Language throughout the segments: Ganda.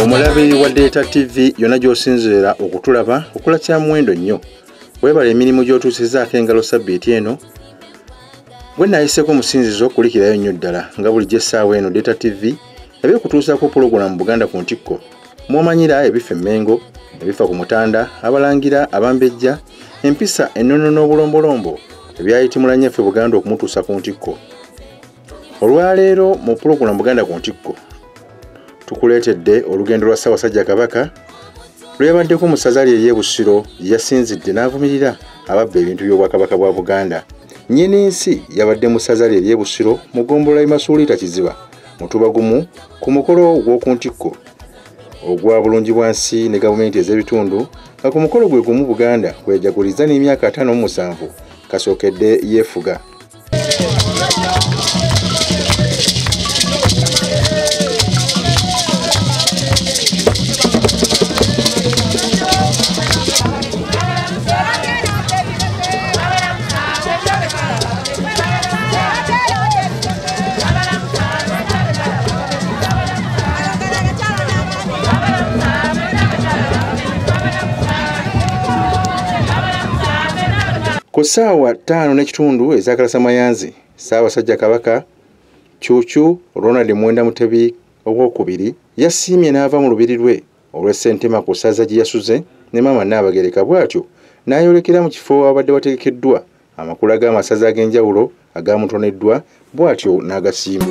Omulabi wa Data TV yonna gy'osinziira okutulaba okola kya muwendo nnyo. Weebala emirimu gy'otuusizaako engalo sabbiiti eno. Bwe nnaayiseko omusinzizo kulikirayo nnyo ddala nga bulijjo essaawa eno Data TV eby'okutuusaako pulogulaamu Buganda ku ntikko. Mwomanyira ebifa Emmengo, ebifa ku Mutanda, Abalangira, Abambejja, empisa ennono n'obulombolombo ebyayitimula nnyaffe Buganda okumutuusa ku ntikko. Olwaleero mu pulogulaamu Buganda ku ntikko tukuleetedde olugendo lwa Ssaabasajja Kabaka lwebaddeko mu ssaza lye ery'e yasinzidde n'avumirira ababba ebintu by'Obwakabaka bwa Buganda. Nnyini-nsi yabadde mu ssaza lye ery'e mu ggombolola y'e Masuuliita Kiziba mu Tubagumu ku mukolo gw'oku ntikko ogwa Bulungibwansi ne gavumenti ez'ebitundu nga ku mukolo gwe gumu Buganda kwejaguliza n'emyaka 57 kasookedde yeefuga. Ku ssaawa 5:30 ez'Akalasamayanzi, Ssaabasajja Kabaka Cuucu Ronald Mwenda Mutebi II yasiimye n'ava mu lubiri lwe olw'Essentema ku ssaza gye yasuze ne Maama Nnaabagereka bw'atyo n'ayolekera mu kifo abadde wategekeddwa amakulu ag'amasaza ag'enjawulo agaamutoneddwa bw'atyo n'agasiima.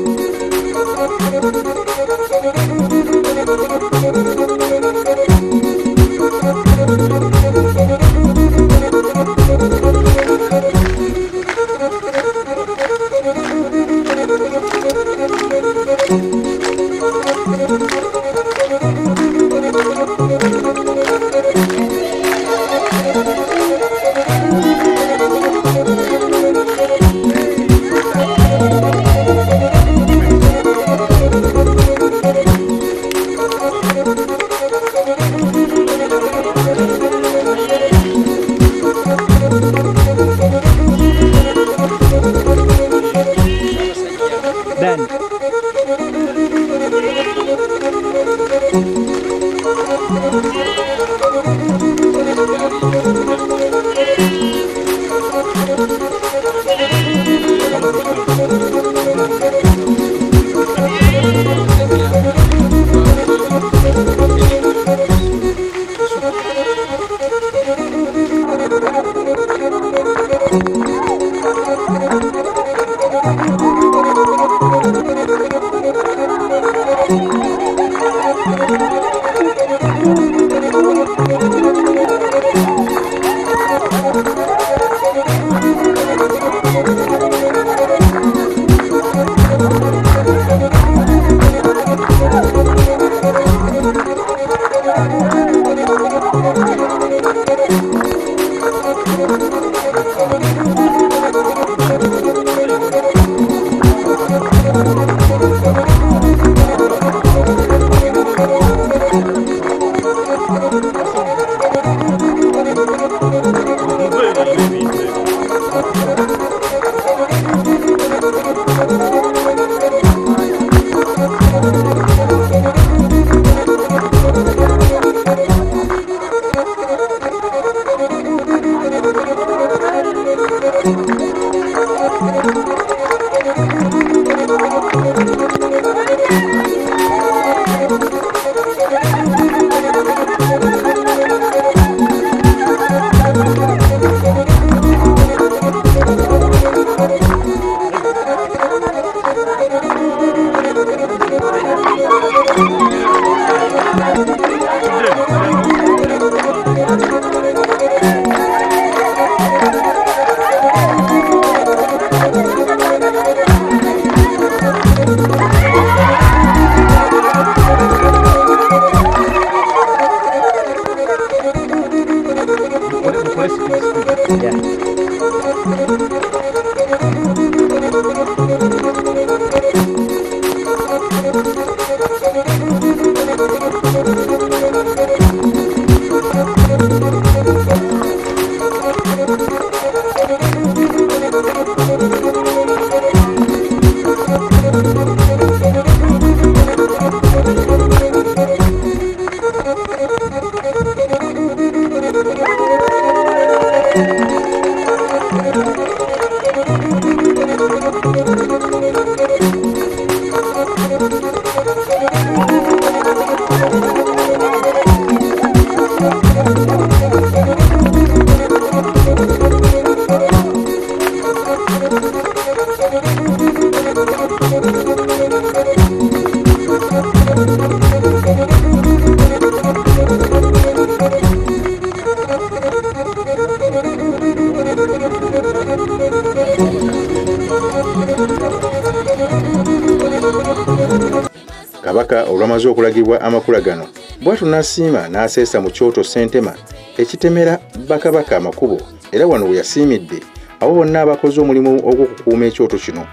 bw'amaze okulagibwa amakula gano bw'atyo n'asiima n'aseesa mu kyoto Ssentema ekitemera bakabaka amakubo era wano we yasiimidde abo bonna abakoze omulimu ogw'okukuuma ekyoto kino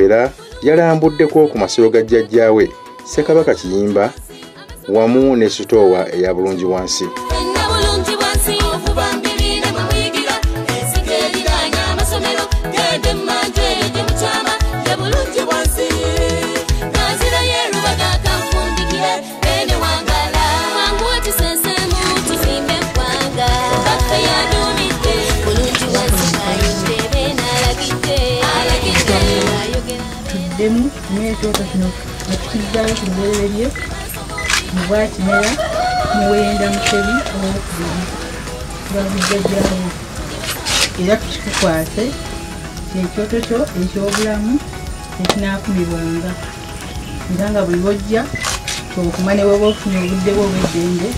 era yalambuddeko ku masiro ga jjajjaawe Ssekabaka Kiyimba wamu ne sitoowa eya Bulungibwansi. Demu n'ekyoto kino ekizzaalo ku lubereberye mu Bwakimera mu Wenda Mutebi ow'okubiri lwabujjajjaawo era tukikukwase kyekyoto kyo eky'obulamu ekinaakumibwanga era nga buli bojja okuma ne bw'oba ofunye obudde bwo obw'eddembe.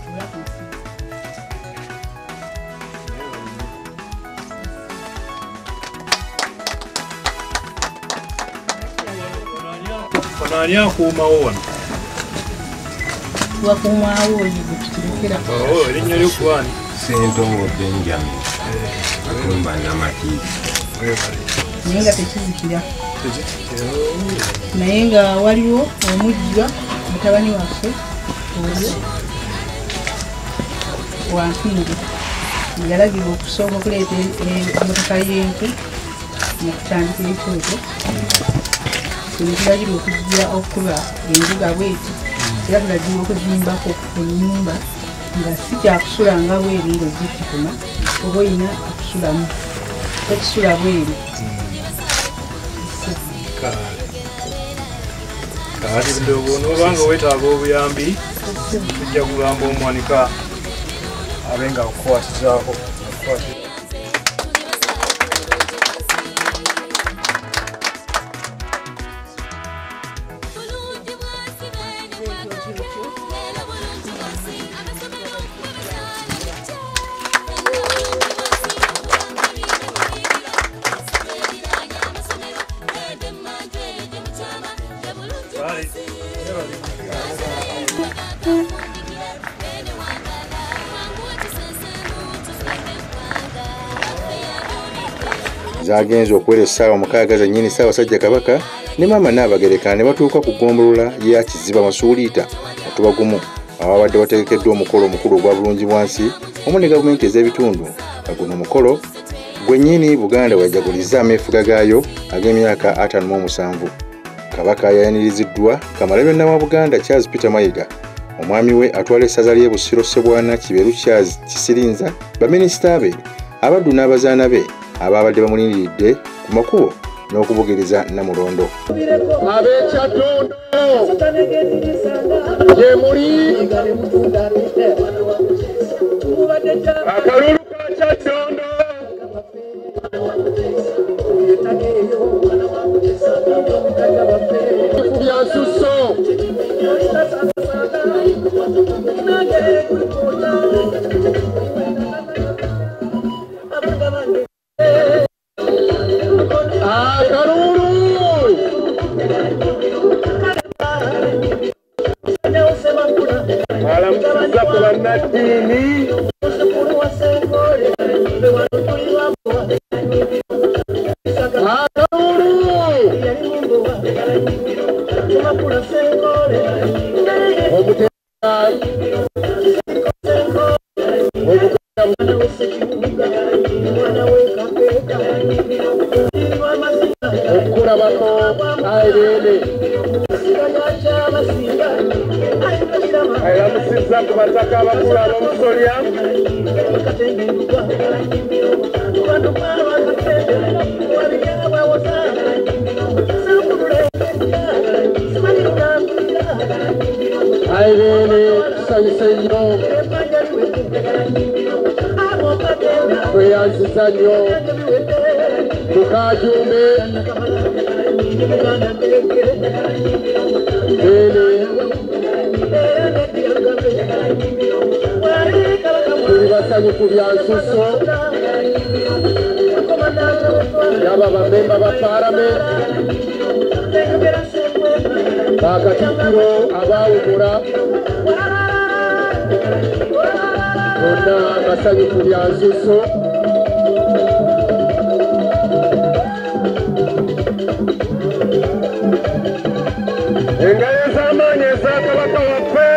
Ani akuumawo wano? Wakuumaawo oyo gwe tukirekera. Erinnya lyo gwani? Ssentongo Benjamin. Akumba n'amatiivi. Naye nga tekizikira. Naye nga waliwo omujjwa mutabani waffe oyo Wampingi yalagirwa okusooka okuleeta emmotoka y'enku mu kutandikira ekyoto. Tulagirwa okujja okukuba enjuga bweti era tulagirwa okuzimbako ennyumba nga si kyakusula nga bweri ng'ozikituma oba olina okusulamu tekisula bweri. Kati n'oba nga weetaaga obuyambi tujja kugamba omwanika abe nga akukwatizaako. Zagenze okuwera essaawa 6 zennyini Ssaabasajja Kabaka ne Maama Nnaabagereka ne batuuka ku ggombolola ya Kiziba Masuuliita Mutuba gumu awabadde wategekeddwa omukolo omukulu ogwa Bulungibwansi wamu ne gavumenti ez'ebitundu. Guno omukolo gwennyini Buganda weyajaguliza ameefuga gaayo ag'emyaka 57. Kabaka yayaniriziddwa Kamalabyonna wa Buganda Charles Peter Mayiga, omwami we atwala essaza ly'e Busiro Ssebwana Kiberu Charles Kisirinza, baminisita be, abaddu n'abazaana be ababadde bamulindiridde ku makubo n'okubugiriza Namulondo. Ab'Ekyaddondo gye muli akalulu ka Kyaddondo ku bya Nsusso alamusiza ku bannaddiini okulabako airene alamusiza ku bataka abakulu ab'omusolya airene tusanyuse nnyo tweyanziza nnyo Tukajumbe tuli basanyufu bya Nsusso yaba bamemba ba Parliament bakatikkiro abaawumula bonna basanyufu bya nsuso engalo ez'amaanyi eza kabaka waffe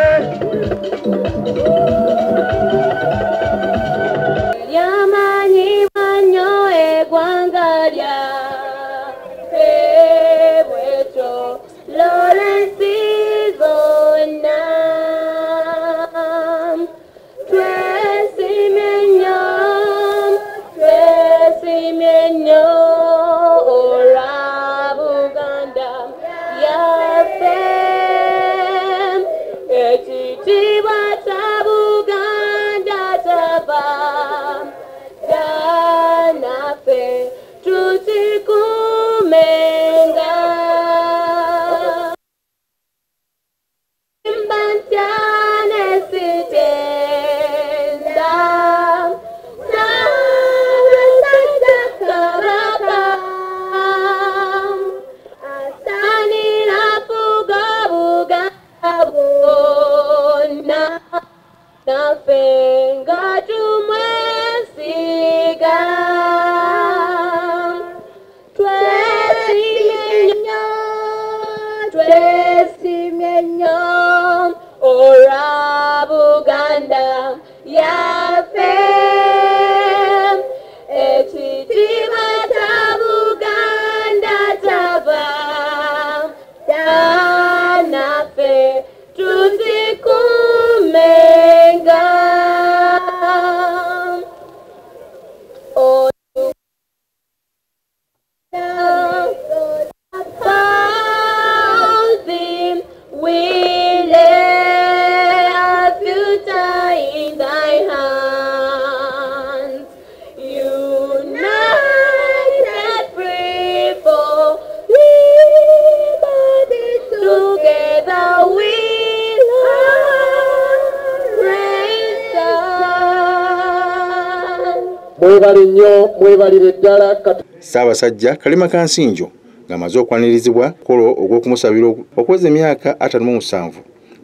Ssaabasajja Kalema Kansinjo ng'amaze okwanirizibwa kolo ogw'okumusabira okweza emyaka 57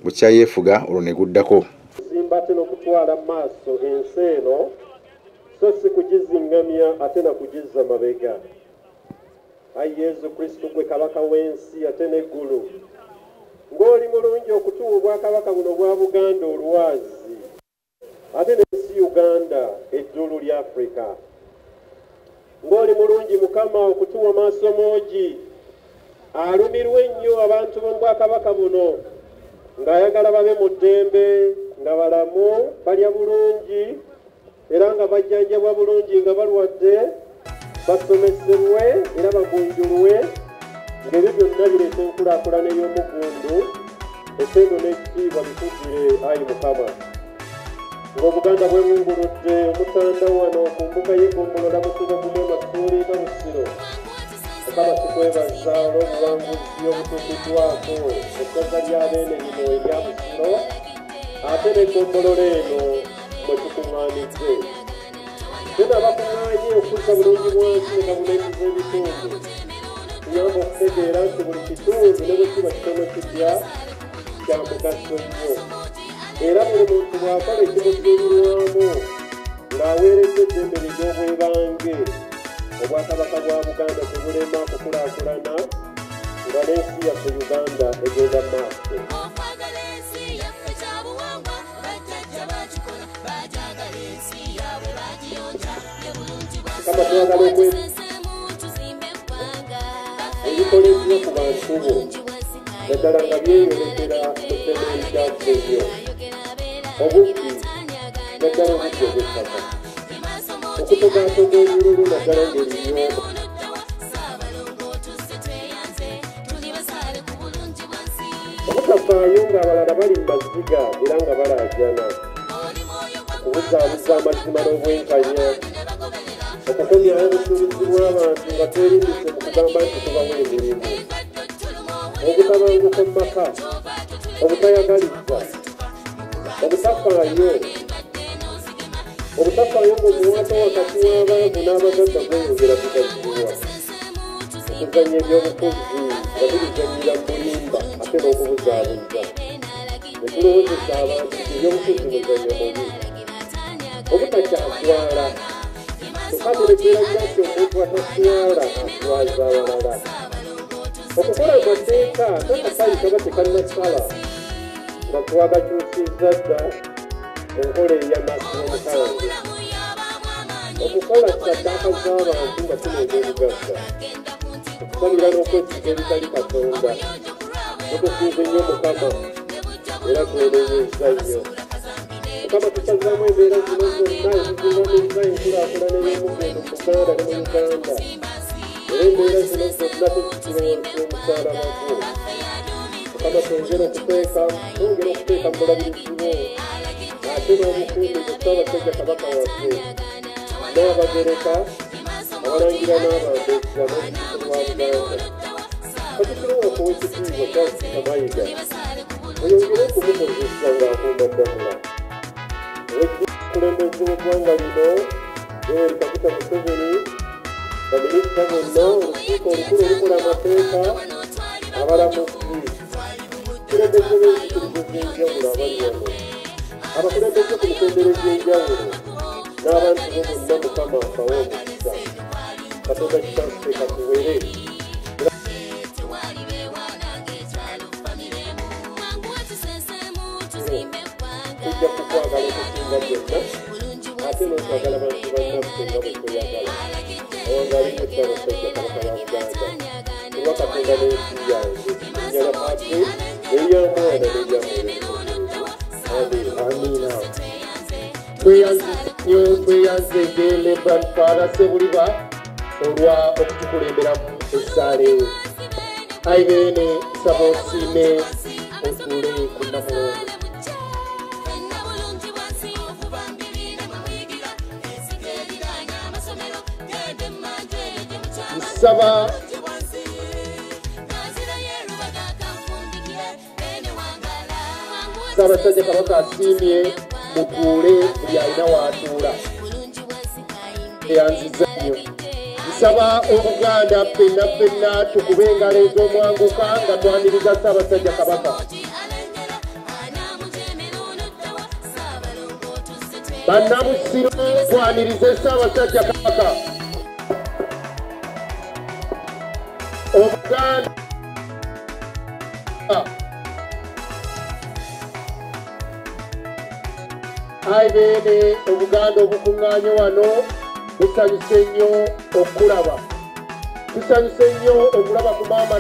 bukyayeefuga olwo ne guddako. Simba tena okutwala maaso ensi eno so si kugizingamya ate na kugizza mabega. Ayi Yesu Kristo gwe kabaka w'ensi ate n'eggulu ng'oli mulungi okutuwa obwakabaka buno bwa Buganda olwazi ate n'ensi Uganda eddulu lya Afrika. Ng'oli mulungi Mukama okutuwa maaso moogi alumirwe ennyo abantu b'obwakabaka buno ng'ayagala babe mu ddembe nga balamu balya bulungi era nga bajjanjabwa bulungi nga balwadde basomesebwe era bagunjulwe ng'ebyo byonna bireeta enkulaakulana ey'omugundu ettendo n'ekitiibwa bikuddire ayi Mukama. Ng'Obuganda bwebunguludde omutanda wano ku mbuga y'eggombolola mutuba gumu Masuuli nga Busiro. Mukama tukwebaza olw'obuwanguzi obutuukiddwako essaza ly'Abeene lino erya Busiro ate n'eggombolola eno mwe tukuŋŋaanidde. Tena bakuŋŋaanye okuzza bulungi bwansi ne gavumenti z'ebitundu tuyamba okutegeera nti buli kitundu ne bwe kiba kitono kitya kya mugaso nnyo. Era buli muntu bw'akola ekimusuubirwamu ng'aweeredde eddembe ly'obwebange obwakabaka bwa Buganda tebulema kukulaakulana nga n'ensi yaffe Uganda egenda maaso. Kama twagala ebikoleddwa ku bantu bo naddala nga byeyolekera musemeeri kyaffe nnyo obubbi naddala obudde obw'ettaka okutogaatoga obululu naddala ng'ebinyooma obutafaayo ng'abalala bali mu maziga era nga balaajana okubuzaabuza amazima n'obwenkanya okukomyawo obusuubizi bw'abantu nga twerimbise mu kugamba nti tubawo emirimu obutabanguko mu maka obutayagaliza obutafaayo ng'omuwaata wakati w'abantu n'abagagga gweyongera kugaziwa kuzanya ebyobufuzi nga tubizanyira mu bulimba ate n'okubuzaabuza ne tulowoozesa abantu ebyobufuzi muzanyo mubi obutakyatwala tukatulekeera kyaki omuntu ataswala atwaza abalala okukola amateeka takakayi kaba tekannasala nga twagakyusizza dda enkola ey'amasi omukange okukola saddaaka z'abantu nga tuneega ebigagga okusalira n'okwesiga ebitali katonda notukuuza ennyo mukama era twerenyezza nnyo mukama tusazaamu embeera zino zonna ezizingamizza enkulaakulana y'omugendo mu buganda ne mu uganda era embeera zino zonna tuzikirowooza omusalabako mukama twongera okuteeka mu bulabirizi bwo ate n'obukuumi ku ssaabasajja kabaka waffe n'abagereka abalangira n'abambezi ab'olukiiko lwa buganda katikirowa okuwa ekitiibwa kyasika mayiga oyongere okumukozesa ng'akuuma ddamula owekikulembeze w'eggwanga lino yoweri kaguta museveni baminisita bonna olukiiko olukulu olukola amateeka abalamuzi kulembeze b'enzikirizo z'enjawulo abali wano abakulembeze ku mitendera egy'enjawulo n'abantu bo bonna mukama abawe omukisa katonda kitanse katuwere tujja kukwagala okusinga byonna ate n'okwagala bantu bannaffe nga bwe tweyagala awangalimu ssaabasajja kabaka wa buganda kuba katonda n'ensi yange ennyala ate n'eryamwana n'eryamwana amina tweyanze Reverend Father Sebuliba olwa okutukulemberamu essaala eyo ayi beene nsaba osiime otuule ku Namulondo nsaba Ssaabasajja Kabaka asiimye mutuule buli alina waatuula eyanziza nnyo nsaba Obuganda ffenna tukube engalo ez'omwanguka nga twaniriza Ssaabasajja Kabaka bannabusiro twanirize Ssaabasajja Kabaka Obuganda ayi beene Obuganda obukuŋŋaanye wano busanyuse nnyo okulaba tusanyuse nnyo okulaba ku maama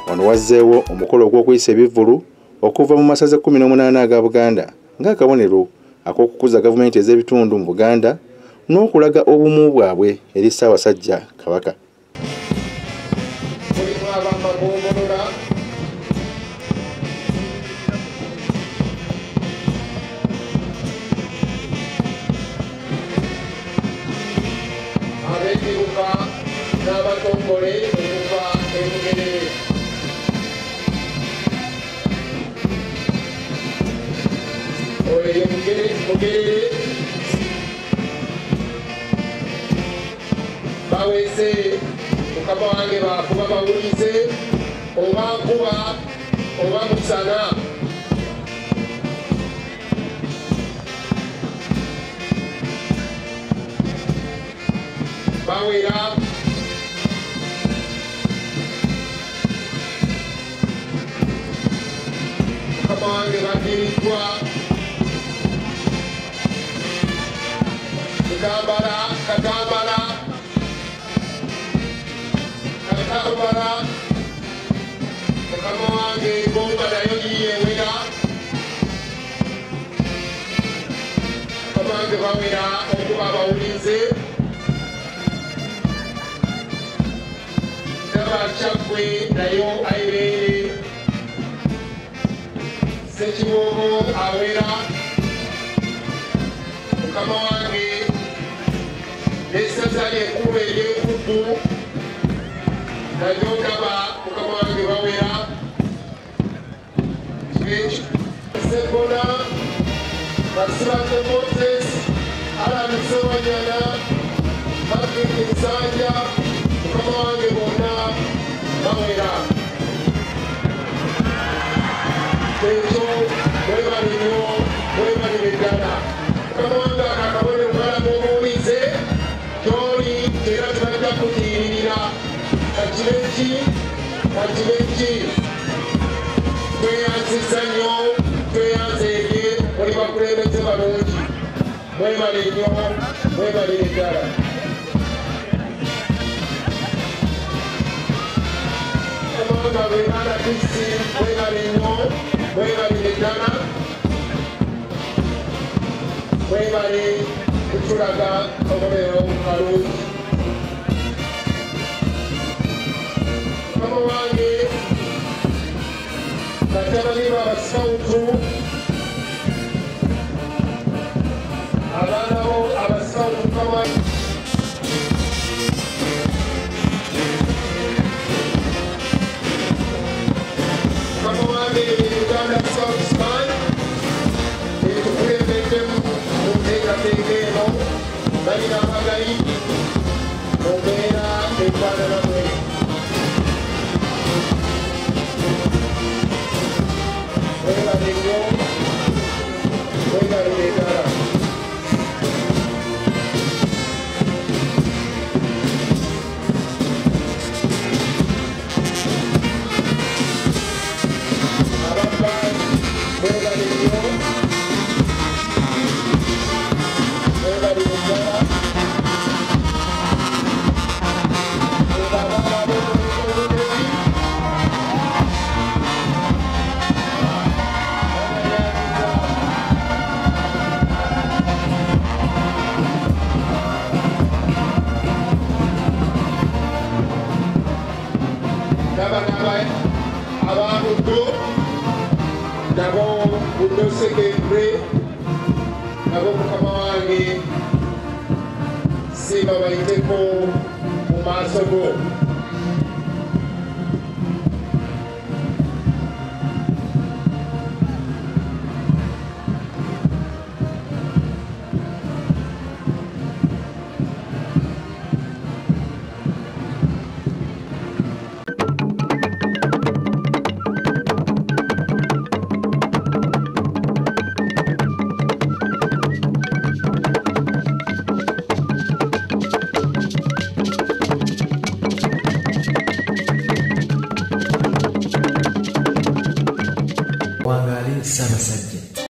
wano wazzeewo omukolo ogw'okuyisa ebivvulu okuva mu masaza 18 aga Buganda ng'akabonero ak'okukuza gavumenti ez'ebitundu mu Buganda n'okulaga obumu bwabwe eri Ssaabasajja Kabaka. n'abatongole okuva ebugerere oyo mugerere baweese mukama wange bakuba bawulize oba nkuba oba musana bawera mukama wange baddiridwa katambala mukama wange gomba nayo yiyewera mukama wange bawera okuba abawulize nabakyagwe nayo ayireere sekiwogo awera mukama wange n'essaza ly'ekkubo ery'ekuddu nalyo ndaba mukama wange bawera sekona basibake Moses Alan Sewanyana Patrick Nsanja bakama wange bonna bawera ekyo mwebale nnyo mwebalire ddala bakama wange akakabone mukalamu omuwulize gyoli era tebajja kutiiririra kakibeki tweyanziza nnyo tweyanzeege oli bakulembeze balungi mwebale nnyo mwebalire ddala amawanga bebaana kisi mwebale nnyo mwebalire ddala mwebale kutulaga omulero kalungi mukama wange batabani b'abasawutu abaana bo abasawutu mukama wange Uganda South Sudan etukulembeddemu mu nteekateeka eno balina amagali mu mbeera efaananamwe mwebale nnyo mwebalire ddala ababba mwebale nnyo mwebalire ddala ababuddo nabo buddo sekendre nabo mukama wange simba bayiteko mu maaso go Sara